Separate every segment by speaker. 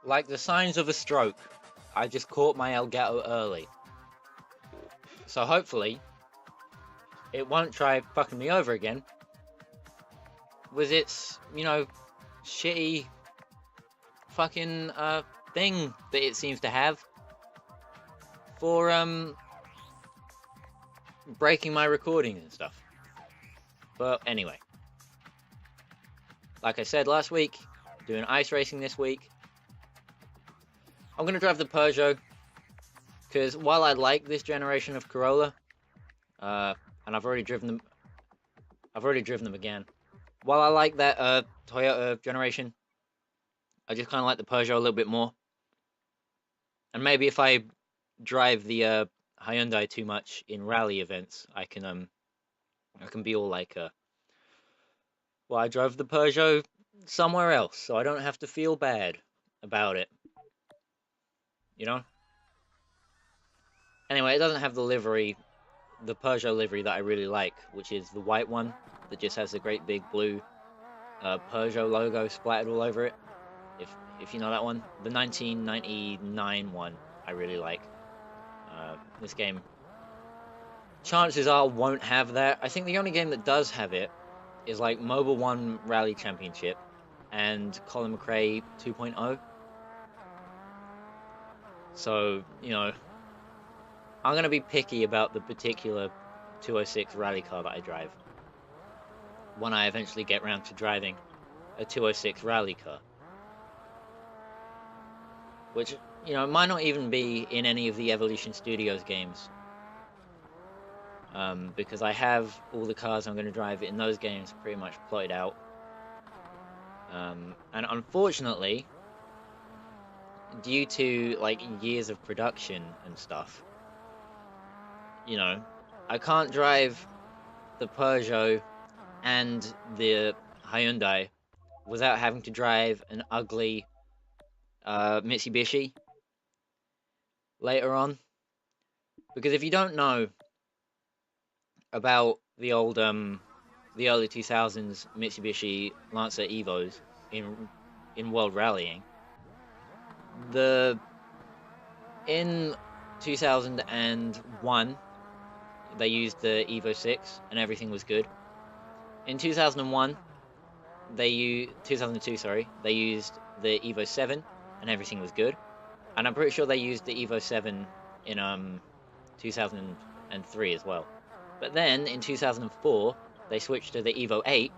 Speaker 1: Like the signs of a stroke, I just caught my Elgato early. So hopefully, it won't try fucking me over again with its, shitty fucking thing that it seems to have for breaking my recordings and stuff. But anyway, like I said last week, doing ice racing this week. I'm gonna drive the Peugeot because while I like this generation of Corolla, and I've already driven them again. While I like that Toyota generation, I just kind of like the Peugeot a little bit more. And maybe if I drive the Hyundai too much in rally events, I can be all like, well, I drove the Peugeot somewhere else, so I don't have to feel bad about it. You know? Anyway, it doesn't have the livery, the Peugeot livery that I really like, which is the white one that just has the great big blue Peugeot logo splattered all over it. If you know that one, the 1999 one I really like. This game, chances are, won't have that. I think the only game that does have it is like Mobile One Rally Championship and Colin McRae 2.0. So, I'm going to be picky about the particular 206 rally car that I drive when I eventually get around to driving a 206 rally car. Which, might not even be in any of the Evolution Studios games. Because I have all the cars I'm going to drive in those games pretty much plotted out. And unfortunately, due to like years of production and stuff, I can't drive the Peugeot and the Hyundai without having to drive an ugly Mitsubishi later on. Because if you don't know about the old the early 2000s Mitsubishi Lancer Evos in World Rallying, in 2001 they used the Evo 6 and everything was good. In 2002, they used the Evo 7 and everything was good. And I'm pretty sure they used the Evo 7 in 2003 as well. But then in 2004 they switched to the Evo 8,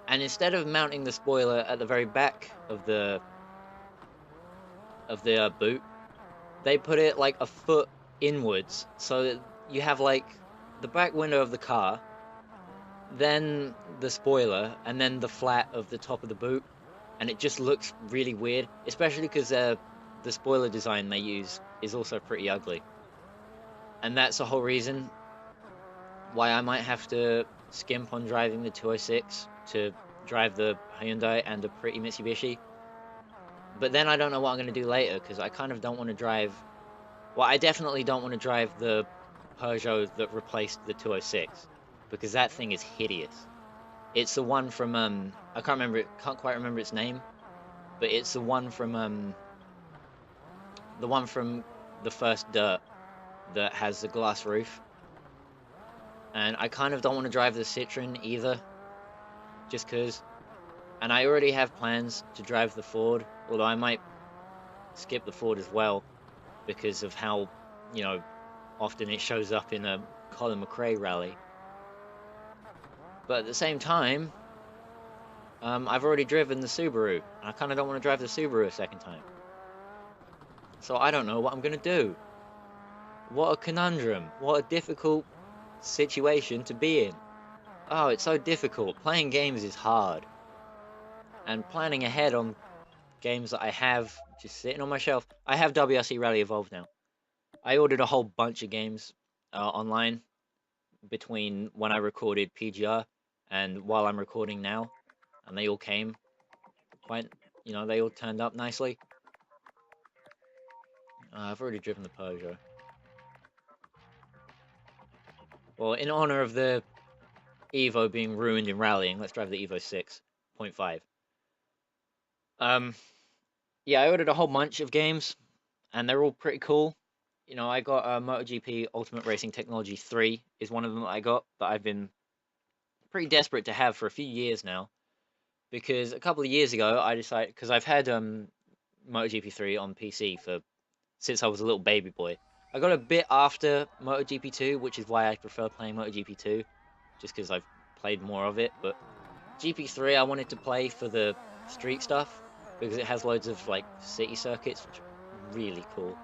Speaker 1: and instead of mounting the spoiler at the very back of the boot, they put it like a foot inwards, so that you have like the back window of the car, then the spoiler, and then the flat of the top of the boot, and it just looks really weird, especially because the spoiler design they use is also pretty ugly. And that's the whole reason why I might have to skimp on driving the 206 to drive the Hyundai and a pretty Mitsubishi. But then I don't know what I'm going to do later, because I kind of don't want to drive... Well, I definitely don't want to drive the Peugeot that replaced the 206, because that thing is hideous. It's the one from, I can't quite remember its name, but it's the one from the first Dirt that has the glass roof. And I kind of don't want to drive the Citroen either, just because. And I already have plans to drive the Ford, although I might skip the Ford as well, because of how, often it shows up in a Colin McRae rally. But at the same time, I've already driven the Subaru, and I kind of don't want to drive the Subaru a second time. So I don't know what I'm going to do. What a conundrum. What a difficult situation to be in. Oh, it's so difficult. Playing games is hard. And planning ahead on games that I have just sitting on my shelf. I have WRC Rally Evolved now. I ordered a whole bunch of games online between when I recorded PGR and while I'm recording now. And they all came quite, they all turned up nicely. I've already driven the Peugeot. Well, in honor of the Evo being ruined in rallying, let's drive the Evo 6.5. Yeah, I ordered a whole bunch of games, and they're all pretty cool. You know, I got MotoGP Ultimate Racing Technology 3 is one of them that I got that I've been pretty desperate to have for a few years now. Because a couple of years ago, I decided, because I've had MotoGP 3 on PC for since I was a little baby boy. I got a bit after MotoGP 2, which is why I prefer playing MotoGP 2, just because I've played more of it. But GP3 I wanted to play for the street stuff because it has loads of like city circuits, which are really cool.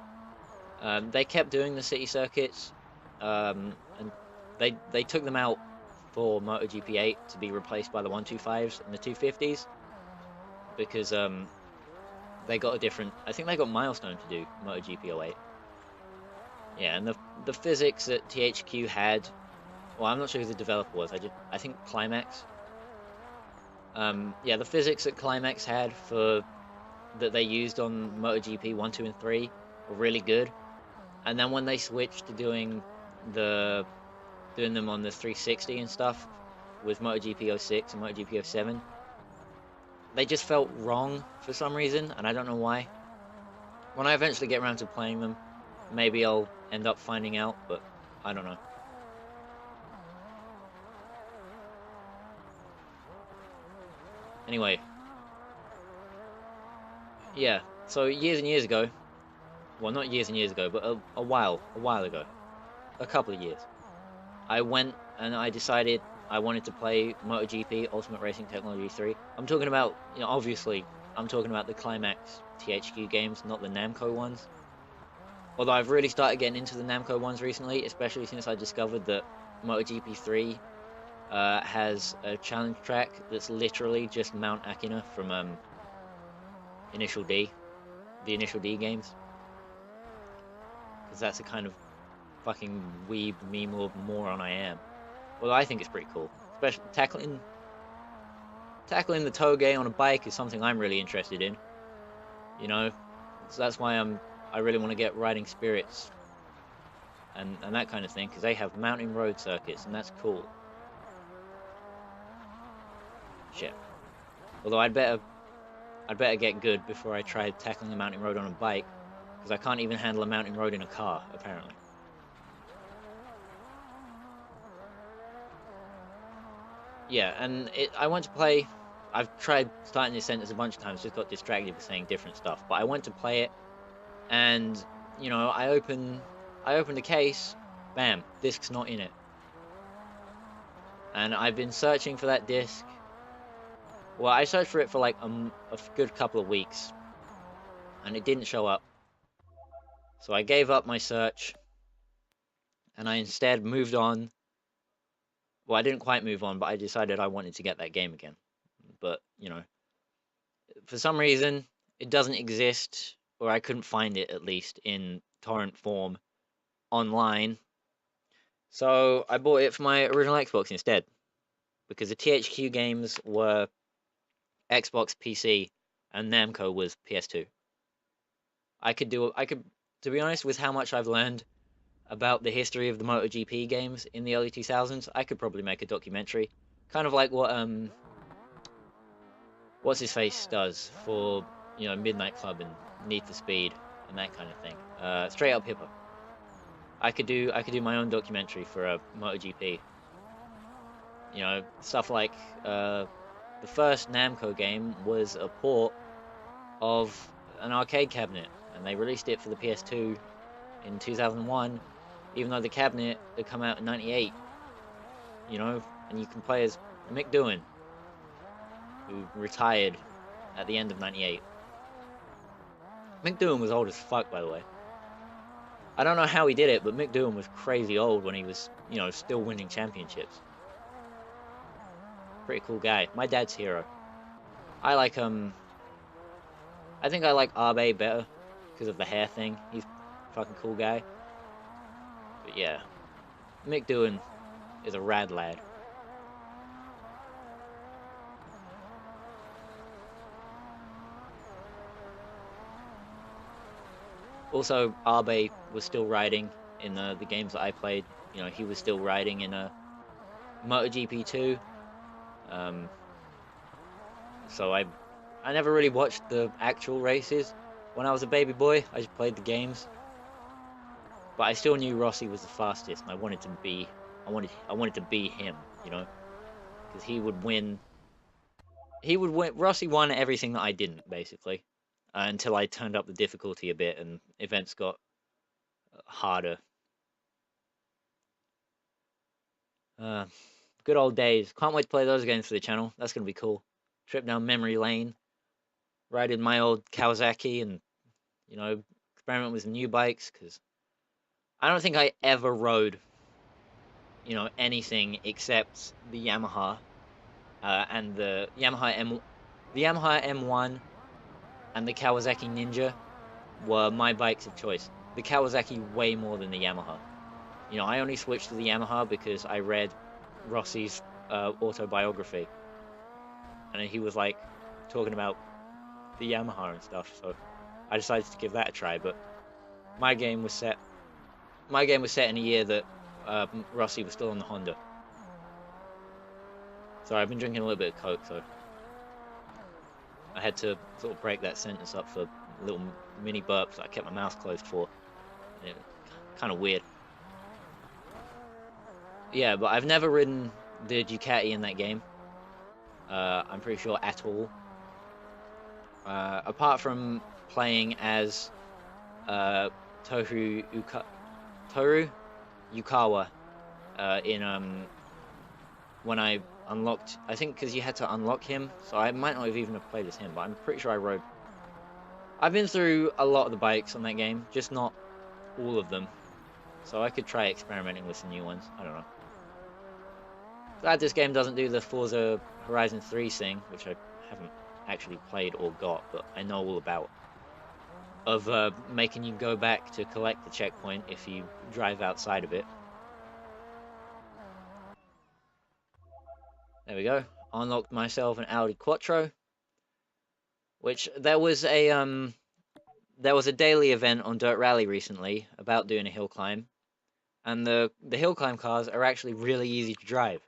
Speaker 1: They kept doing the city circuits, and they took them out for MotoGP 8 to be replaced by the 125s and the 250s because they got a different. I think they got milestone to do MotoGP 08. Yeah, and the physics that THQ had. Well, I'm not sure who the developer was. I think Climax. Yeah, the physics that Climax had for that they used on MotoGP 1, 2, and 3 were really good. And then when they switched to doing them on the 360 and stuff with MotoGP 06 and MotoGP 07, they just felt wrong for some reason, and I don't know why. When I eventually get around to playing them, maybe I'll end up finding out, but I don't know. Anyway, yeah. So years and years ago, well, not years and years ago, but a while ago, a couple of years, I went and I decided I wanted to play MotoGP Ultimate Racing Technology 3. I'm talking about, you know, obviously, I'm talking about the Climax THQ games, not the Namco ones. Although I've really started getting into the Namco ones recently, especially since I discovered that MotoGP 3 has a challenge track that's literally just Mount Akina from Initial D, the Initial D games, because that's the kind of fucking weeb meme or moron I am. Well, I think it's pretty cool, especially tackling the toge on a bike is something I'm really interested in. You know, so that's why I really want to get riding spirits and that kind of thing because they have mountain road circuits and that's cool. Shit. Although I'd better get good before I try tackling a mountain road on a bike because I can't even handle a mountain road in a car apparently. Yeah, and I went to play. I've tried starting this sentence a bunch of times, just got distracted with saying different stuff. But I went to play it, and you know, I open the case, bam, disc's not in it, and I've been searching for that disc. Well, I searched for it for like a good couple of weeks, and it didn't show up. So I gave up my search, and I instead moved on. Well, I didn't quite move on, but I decided I wanted to get that game again. But you know, for some reason, it doesn't exist, or I couldn't find it at least in torrent form online. So I bought it for my original Xbox instead, because the THQ games were Xbox, PC, and Namco was PS2. I could, to be honest, with how much I've learned about the history of the MotoGP games in the early 2000s, I could probably make a documentary, kind of like what what's his face does for Midnight Club and Need for Speed and that kind of thing. Straight Up Hippo. I could do my own documentary for a MotoGP. You know, stuff like the first Namco game was a port of an arcade cabinet, and they released it for the PS2 in 2001, even though the cabinet had come out in '98. You know, and you can play as Mick Doohan, who retired at the end of '98. Mick Doohan was old as fuck, by the way. I don't know how he did it, but Mick Doohan was crazy old when he was, you know, still winning championships. Pretty cool guy. My dad's hero. I like I think I like Abe better because of the hair thing. He's a fucking cool guy. But yeah, Mick Doohan is a rad lad. Also, Abe was still riding in the games that I played. You know, he was still riding in a MotoGP 2. Um, so I never really watched the actual races. When I was a baby boy, I just played the games. But I still knew Rossi was the fastest, and I wanted to be, I wanted to be him, you know, because he would win. He would win. Rossi won everything that I didn't, basically, until I turned up the difficulty a bit and events got harder. Uh, Good old days. Can't wait to play those games for the channel. That's gonna be cool. Trip down memory lane, ride in my old Kawasaki, and you know, experiment with some new bikes. Because I don't think I ever rode, you know, anything except the Yamaha, and the Yamaha M1 and the Kawasaki Ninja were my bikes of choice. The Kawasaki way more than the Yamaha. You know, I only switched to the Yamaha because I read Rossi's autobiography, and he was like talking about the Yamaha and stuff. So I decided to give that a try. But my game was set. My game was set in a year that Rossi was still on the Honda. Sorry, I've been drinking a little bit of Coke, so I had to sort of break that sentence up for little mini burps that I kept my mouth closed for. Kind of weird. Yeah, but I've never ridden the Ducati in that game. I'm pretty sure at all. Apart from playing as Toru Yukawa in when I unlocked, I think because you had to unlock him, so I might not have even have played as him, but I'm pretty sure I rode. I've been through a lot of the bikes on that game, just not all of them. So I could try experimenting with some new ones. I don't know. Glad this game doesn't do the Forza Horizon 3 thing, which I haven't actually played or got, but I know all about. Of making you go back to collect the checkpoint if you drive outside of it. There we go. Unlocked myself an Audi Quattro. Which there was a daily event on Dirt Rally recently about doing a hill climb. And the hill climb cars are actually really easy to drive,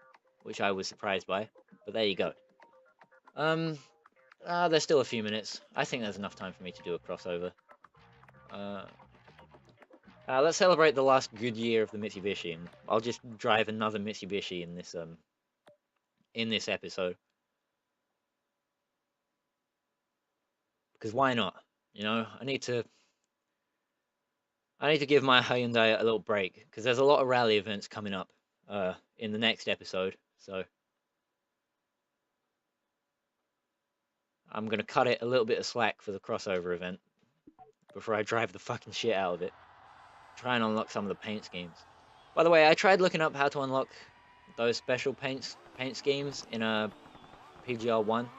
Speaker 1: which I was surprised by. But there you go. There's still a few minutes. I think there's enough time for me to do a crossover. Let's celebrate the last good year of the Mitsubishi, and I'll just drive another Mitsubishi in this episode. Because why not? You know, I need to give my Hyundai a little break because there's a lot of rally events coming up in the next episode. So I'm gonna cut it a little bit of slack for the crossover event before I drive the fucking shit out of it. Try and unlock some of the paint schemes. By the way, I tried looking up how to unlock those special paint schemes in a PGR1,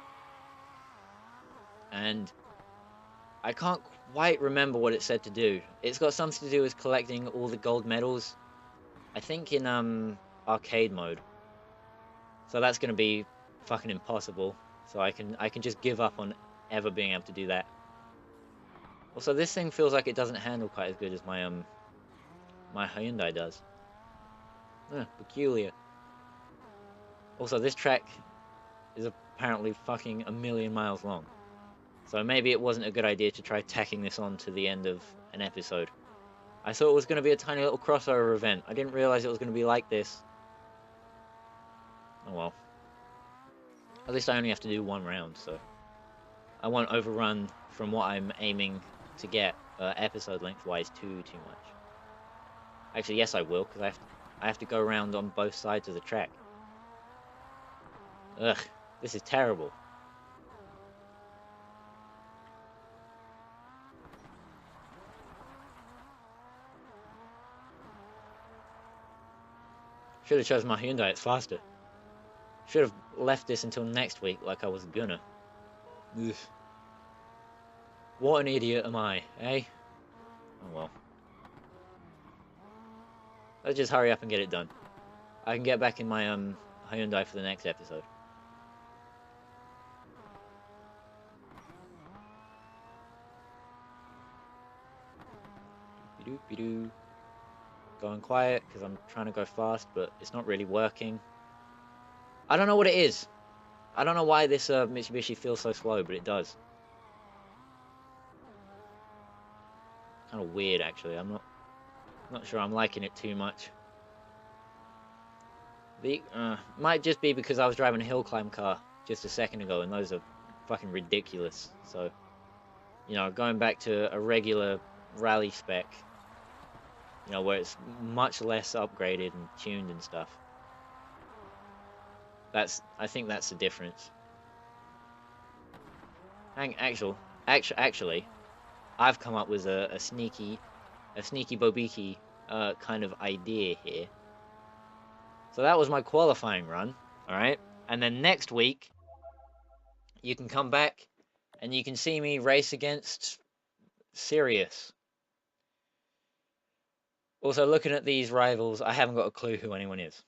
Speaker 1: and I can't quite remember what it said to do. It's got something to do with collecting all the gold medals, I think in arcade mode. So that's gonna be fucking impossible. So I can just give up on ever being able to do that. Also, this thing feels like it doesn't handle quite as good as my my Hyundai does. Peculiar. Also, this track is apparently fucking a million miles long. So maybe it wasn't a good idea to try tacking this on to the end of an episode. I thought it was going to be a tiny little crossover event. I didn't realize it was going to be like this. Oh well. At least I only have to do one round, so I won't overrun from what I'm aiming to get episode length-wise too much. Actually, yes, I will, because I have to go around on both sides of the track. Ugh, this is terrible. Should have chosen my Hyundai, it's faster. Should have left this until next week like I was gonna. Ugh. What an idiot am I, eh? Oh well. Let's just hurry up and get it done. I can get back in my Hyundai for the next episode. Doop-de-doo. Going quiet because I'm trying to go fast, but it's not really working. I don't know what it is. I don't know why this Mitsubishi feels so slow, but it does. Kind of weird, actually. I'm not sure I'm liking it too much. The might just be because I was driving a hill climb car just a second ago, and those are fucking ridiculous. So, you know, going back to a regular rally spec, you know, where it's much less upgraded and tuned and stuff. I think that's the difference. Actually, I've come up with a sneaky bobiki kind of idea here. So that was my qualifying run, all right? And then next week, you can come back and you can see me race against Sirius. Also, looking at these rivals, I haven't got a clue who anyone is.